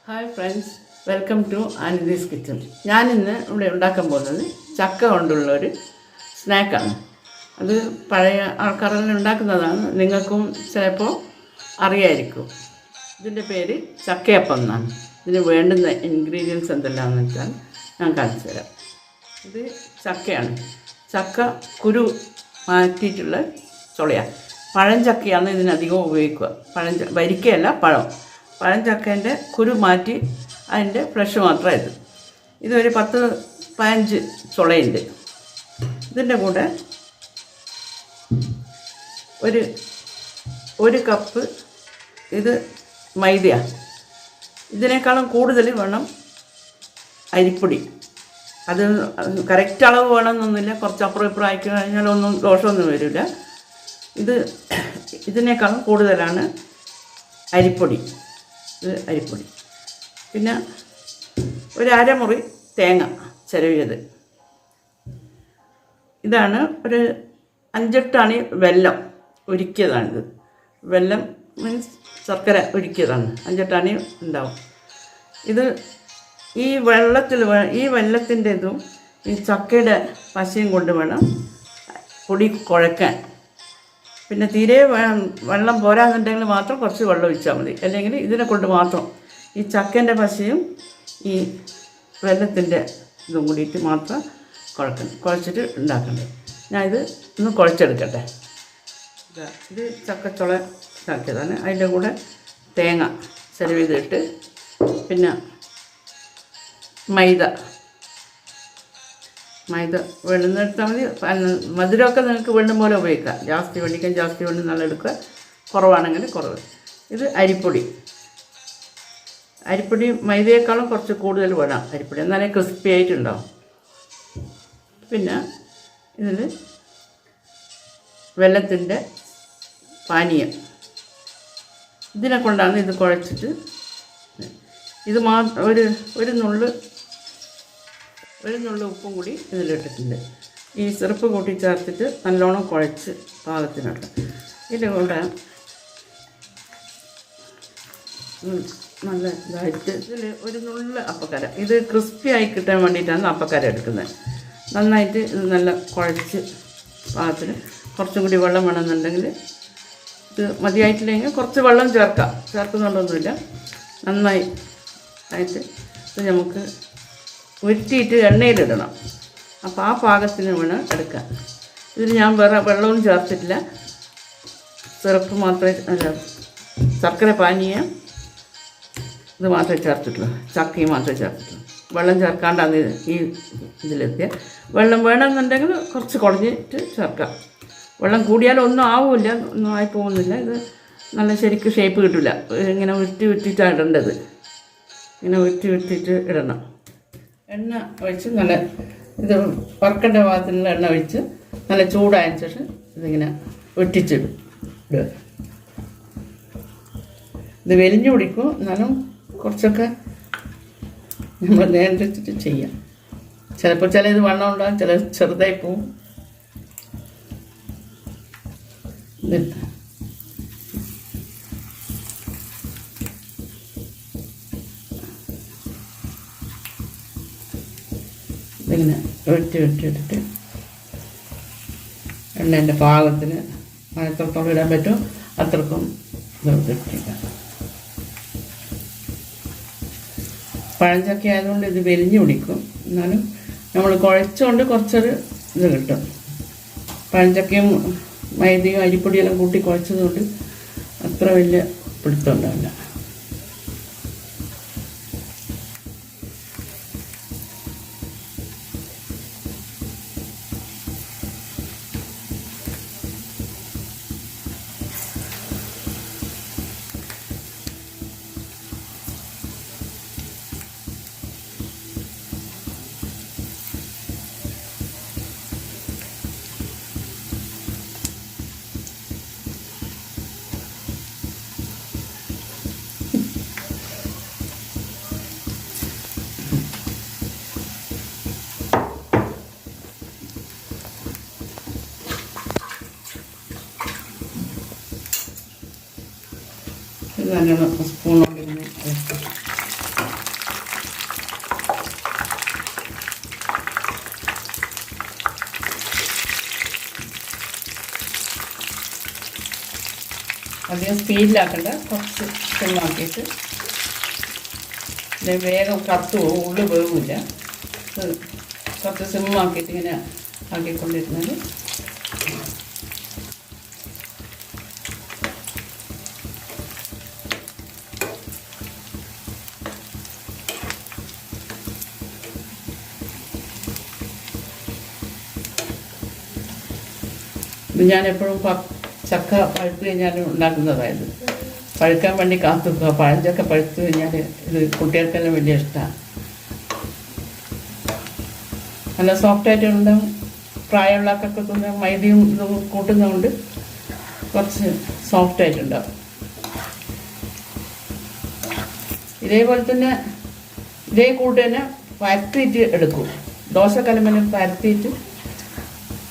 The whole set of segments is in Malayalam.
Hi friends, welcome to Anandi's kitchen. ഞാനിന്ന് ഇവിടെ ഉണ്ടാക്കാൻ പോകുന്നത് ചക്ക കൊണ്ടുള്ളൊരു സ്നാക്കാണ്. അത് പഴയ ആൾക്കാരെല്ലാം ഉണ്ടാക്കുന്നതാണ്, നിങ്ങൾക്കും ചിലപ്പോൾ അറിയായിരിക്കും. ഇതിൻ്റെ പേര് ചക്കയപ്പം എന്നാണ്. ഇതിന് വേണ്ടുന്ന ഇൻഗ്രീഡിയൻസ് എന്തെല്ലാമെന്ന് വെച്ചാൽ ഞാൻ കാണിച്ചു തരാം. ഇത് ചക്കയാണ്. ചക്ക കുരു മാറ്റിയിട്ടുള്ള ചുളയാണ്. പഴം ചക്കയാണ് ഇതിനധികം ഉപയോഗിക്കുക. വരിക്കയല്ല, പഴം ചക്കേൻ്റെ കുരു മാറ്റി അതിൻ്റെ ഫ്ലഷ് മാത്രം ഇതൊരു 10-15 ചുളയുണ്ട്. ഇതിൻ്റെ കൂടെ ഒരു കപ്പ് ഇത് മൈദയാണ്. ഇതിനേക്കാളും കൂടുതൽ വേണം അരിപ്പൊടി. അത് കറക്റ്റ് അളവ് വേണമെന്നൊന്നുമില്ല, കുറച്ച് അപ്പുറം ഇപ്പുറം ആക്കി കഴിഞ്ഞാൽ ഒന്നും ദോഷമൊന്നും വരില്ല. ഇതിനേക്കാളും കൂടുതലാണ് അരിപ്പൊടി. പിന്നെ ഒരു അരമുറി തേങ്ങ ചിരവിയത്. ഇതാണ് ഒരു 5-8 അണി വെല്ലം ഉരുക്കിയതാണിത്. വെല്ലം മീൻസ് ശർക്കര ഉരുക്കിയതാണ്. 5-8 അണി ഉണ്ടാവും. ഇത് ഈ വെള്ളത്തിൻ്റെ ഇതും ഈ ചക്കയുടെ പശയും കൊണ്ട് വേണം പൊടി കുഴക്കാൻ. പിന്നെ തീരെ വെള്ളം പോരാന്നുണ്ടെങ്കിൽ മാത്രം കുറച്ച് വെള്ളം ഒഴിച്ചാൽ മതി. അല്ലെങ്കിൽ ഇതിനെ കൊണ്ട് മാത്രം ഈ ചക്കേൻ്റെ പശയും ഈ വെല്ലത്തിൻ്റെ ഇതും കൂടിയിട്ട് മാത്രം കുഴച്ചിട്ട് ഉണ്ടാക്കേണ്ടത്. ഞാനിത് ഒന്ന് കുഴച്ചെടുക്കട്ടെ. ഇത് ചക്കച്ചുള ആക്കിയതാണ്. അതിൻ്റെ കൂടെ തേങ്ങ ചിരവ് ചെയ്തിട്ട്, പിന്നെ മൈദ വെള്ളുന്നെടുത്താൽ മതി. മധുരമൊക്കെ നിങ്ങൾക്ക് വെള്ളം പോലെ ഉപയോഗിക്കാം. ജാസ്തി വെള്ളിക്കാൻ ജാസ്തി വെള്ളം നല്ല എടുക്കുക, കുറവാണെങ്കിൽ കുറവ്. ഇത് അരിപ്പൊടി മൈദയേക്കാളും കുറച്ച് കൂടുതൽ വേണം അരിപ്പൊടി, എന്നാലേ ക്രിസ്പി ആയിട്ടുണ്ടാവും. പിന്നെ ഇതിൽ വെല്ലത്തിൻ്റെ പാനീയം, ഇതിനെ കൊണ്ടാണ് ഇത് കുഴച്ചിട്ട്. ഇത് ഒരു നുള്ളു ഉപ്പും കൂടി ഇതിലിട്ടിട്ടുണ്ട്. ഈ സിറപ്പ് കൂട്ടി ചേർത്തിട്ട് നല്ലോണം കുഴച്ച് പാകത്തിനിട്ട് ഇതിൻ്റെ കൂടെ നല്ല ഇതായിട്ട് ഇതിൽ ഒരു നുള്ളു അപ്പക്കര. ഇത് ക്രിസ്പി ആയി കിട്ടാൻ വേണ്ടിയിട്ടാണ് അപ്പക്കര എടുക്കുന്നത്. നന്നായിട്ട് ഇത് നല്ല കുഴച്ച് പാകത്തിന് കുറച്ചും കൂടി വെള്ളം വേണമെന്നുണ്ടെങ്കിൽ ഇത് മതിയായിട്ടില്ലെങ്കിൽ കുറച്ച് വെള്ളം ചേർക്കുന്നുണ്ടൊന്നുമില്ല. നന്നായി ആയിട്ട് ഇത് നമുക്ക് ഉരുട്ടിയിട്ട് എണ്ണയിലിടണം. അപ്പോൾ ആ പാകത്തിന് വേണം എടുക്കാൻ. ഇതിൽ ഞാൻ വേറെ വെള്ളവും ചേർത്തിട്ടില്ല, സിറപ്പ് മാത്രമേ ശർക്കര പാനീയം ഇത് മാത്രമേ ചേർത്തിട്ടുള്ളൂ, ചക്കയും മാത്രമേ ചേർത്തിട്ടുള്ളൂ. വെള്ളം ചേർക്കാണ്ടാണ് ഈ ഇതിലെത്തിയ. വെള്ളം വേണമെന്നുണ്ടെങ്കിൽ കുറച്ച് കുഴഞ്ഞിട്ട് ചേർക്കാം. വെള്ളം കൂടിയാലും ഒന്നും ആവില്ല, ഒന്നും ആയി പോകുന്നില്ല. ഇത് നല്ല ശരിക്കും ഷേപ്പ് കിട്ടില്ല. ഇങ്ങനെ ഉരുട്ടിയിട്ടാണ് ഇടേണ്ടത്. ഇങ്ങനെ ഉരുട്ടിയിട്ട് ഇടണം. എണ്ണ ഒഴിച്ച് നല്ല ഇത് വറുക്കേണ്ട ഭാഗത്തിനുള്ള എണ്ണ ഒഴിച്ച് നല്ല ചൂടായതിന് ശേഷം ഇതിങ്ങനെ ഒറ്റിച്ചിടും. ഇത് വെലിഞ്ഞു പിടിക്കും, എന്നാലും കുറച്ചൊക്കെ നമ്മൾ നിയന്ത്രിച്ചിട്ട് ചെയ്യാം. ചിലപ്പോൾ ഇത് വണ്ണം ഉണ്ടാകും, ചില ചെറുതായി പോവും. ഇതിങ്ങനെ വെട്ടിയിട്ടിട്ട് എണ്ണേൻ്റെ പാകത്തിന് എത്രത്തോളം ഇടാൻ പറ്റും അത്രക്കും ഇട്ടില്ല. പഴഞ്ചക്ക ആയതുകൊണ്ട് ഇത് വെലിഞ്ഞു പിടിക്കും, എന്നാലും നമ്മൾ കുഴച്ചുകൊണ്ട് കുറച്ചൊരു ഇത് കിട്ടും. പഴഞ്ചക്കയും മൈദയും അരിപ്പൊടിയെല്ലാം കൂട്ടി കുഴച്ചതുകൊണ്ട് അത്ര വലിയ പിടുത്തം ഉണ്ടാവില്ല. നല്ലോണം സ്പൂണോട് ഇങ്ങനെ അധികം സ്പീഡിലാക്കണ്ട, കുറച്ച് സിമ്മാക്കിയിട്ട് വേഗം കത്ത് പോകും, ഉള്ളു വേവില്ല. കുറച്ച് സിമ്മാക്കിയിട്ട് ഇങ്ങനെ ആക്കിക്കൊണ്ടിരുന്നാൽ ഇത് ഞാനെപ്പോഴും ചക്ക പഴുത്ത് കഴിഞ്ഞാൽ ഉണ്ടാക്കുന്നതായത്. പഴുക്കാൻ വേണ്ടി കാത്തു വെക്കുക. പഴഞ്ചക്ക പഴുത്ത് കഴിഞ്ഞാൽ ഇത് കുട്ടികൾക്കെല്ലാം വലിയ ഇഷ്ടമാണ്. നല്ല സോഫ്റ്റായിട്ട് ഉണ്ടാകും. പ്രായമുള്ളവർക്കൊക്കെ തിന്ന മൈദയും ഇതും കൂട്ടുന്നതുകൊണ്ട് കുറച്ച് സോഫ്റ്റായിട്ടുണ്ടാകും. ഇതേപോലെ തന്നെ ഇതേ കൂട്ട് തന്നെ പരത്തിയിട്ട് എടുക്കും. ദോശക്കലമേലും പരത്തിയിട്ട്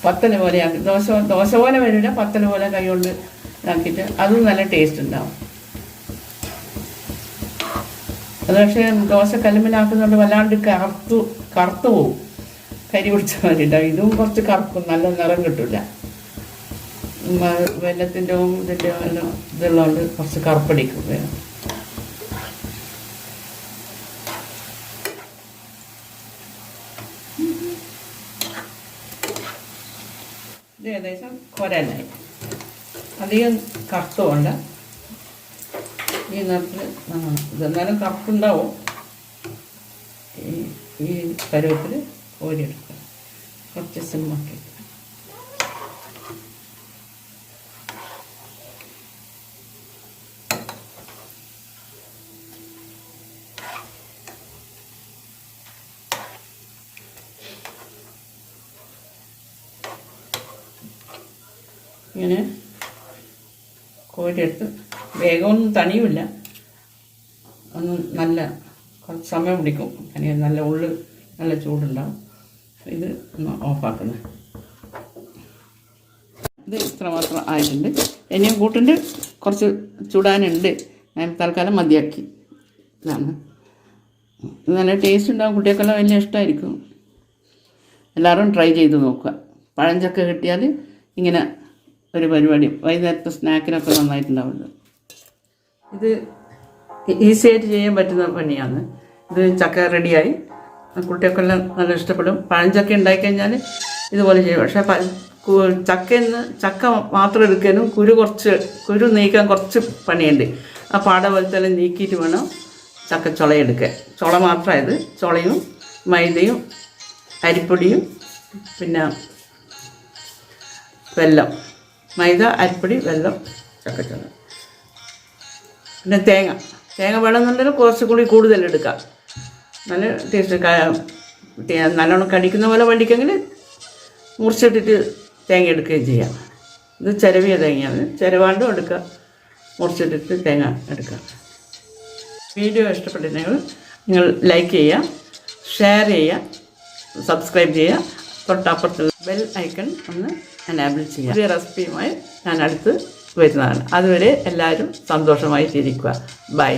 പത്തല പോലെയാക്കി, ദോശ പോലെ വരില്ല, പത്തല പോലെ കൈ കൊണ്ട് ആക്കിയിട്ട് അതും നല്ല ടേസ്റ്റ് ഉണ്ടാവും. അത് പക്ഷേ ദോശ കല്ലുമ്പിലാക്കുന്നുണ്ട് വല്ലാണ്ട് കറുത്തു പോവും, കരി പിടിച്ച മാതിരി ഉണ്ടാവും. ഇതും കുറച്ച് കറുക്കും, നല്ല നിറം കിട്ടില്ല. വെല്ലത്തിൻ്റെ ഇതിൻ്റെ എല്ലാം ഇതുള്ളതുകൊണ്ട് കുറച്ച് കറുപ്പടിക്കും വേണം. ഇത് ഏകദേശം കുരനായി, അധികം കറുത്തുകൊണ്ട് ഈ നിറത്തിൽ ഇതെന്നാലും കറുപ്പുണ്ടാവും. ഈ പരുവത്തിൽ കോരിയെടുക്കുക, കുറച്ച് സിമ്മാക്കി. ഇങ്ങനെ കോരിയെടുത്ത് വേഗമൊന്നും തണിയുമില്ല, ഒന്നും നല്ല കുറച്ച് സമയം പിടിക്കും. അങ്ങനെ നല്ല ഉള്ളു നല്ല ചൂടുണ്ടാവും. ഇത് ഒന്ന് ഓഫാക്കുന്നത്. ഇത് ഇത്ര മാത്രം ആയിട്ടുണ്ട്. ഇനിയും കൂട്ടിൻ്റെ കുറച്ച് ചൂടാനുണ്ട്, ഞാൻ തൽക്കാലം മതിയാക്കി. ഇതാണ്. ഇത് നല്ല ടേസ്റ്റ് ഉണ്ടാകും, കുട്ടികൾക്കെല്ലാം വലിയ ഇഷ്ടമായിരിക്കും. എല്ലാവരും ട്രൈ ചെയ്ത് നോക്കുക. പഴഞ്ചക്ക കിട്ടിയാൽ ഇങ്ങനെ ഒരു പരിപാടി വൈകുന്നേരത്തെ സ്നാക്കിനൊക്കെ നന്നായിട്ടുണ്ടാവുമല്ലോ. ഇത് ഈസിയായിട്ട് ചെയ്യാൻ പറ്റുന്ന പണിയാണ്. ഇത് ചക്ക റെഡിയായി, കുട്ടികൾക്കെല്ലാം നല്ല ഇഷ്ടപ്പെടും. പഴഞ്ചക്ക ഉണ്ടായിക്കഴിഞ്ഞാൽ ഇതുപോലെ ചെയ്യും. പക്ഷേ ചക്ക മാത്രം എടുക്കാനും കുരു നീക്കാൻ കുറച്ച് പണിയുണ്ട്. ആ പാട പോലത്തെ എല്ലാം നീക്കിയിട്ട് വേണം ചക്ക ചുളയെടുക്കാൻ. ചുള മാത്രമായത് ചുളയും മൈദയും അരിപ്പൊടിയും പിന്നെ വെല്ലം, മൈദ അരിപ്പൊടി വെല്ലം ചക്കച്ചുള, പിന്നെ തേങ്ങ വേണമെന്നുണ്ടെങ്കിൽ കുറച്ചുകൂടി കൂടുതൽ എടുക്കാം. നല്ല ടേസ്റ്റ്. നല്ലോണം കടിക്കുന്ന പോലെ വണ്ടിക്കെങ്കിൽ മുറിച്ചിട്ടിട്ട് തേങ്ങ എടുക്കുകയും ചെയ്യാം. ഇത് ചിരവിയ തേങ്ങയാണ്, ചിരവാണ്ടും എടുക്കുക, മുറിച്ചിട്ടിട്ട് തേങ്ങ എടുക്കുക. വീഡിയോ ഇഷ്ടപ്പെട്ടിട്ടുണ്ടെങ്കിൽ നിങ്ങൾ ലൈക്ക് ചെയ്യുക, ഷെയർ ചെയ്യുക, സബ്സ്ക്രൈബ് ചെയ്യുക. തൊട്ടപ്പുറത്തുള്ള ബെൽ ഐക്കൺ ഒന്ന് എനാബിൾ ചെയ്യുക. പുതിയ റെസിപ്പിയുമായി ഞാൻ അടുത്ത് വരുന്നതാണ്. അതുവരെ എല്ലാവരും സന്തോഷമായിട്ടിരിക്കുക. ബൈ.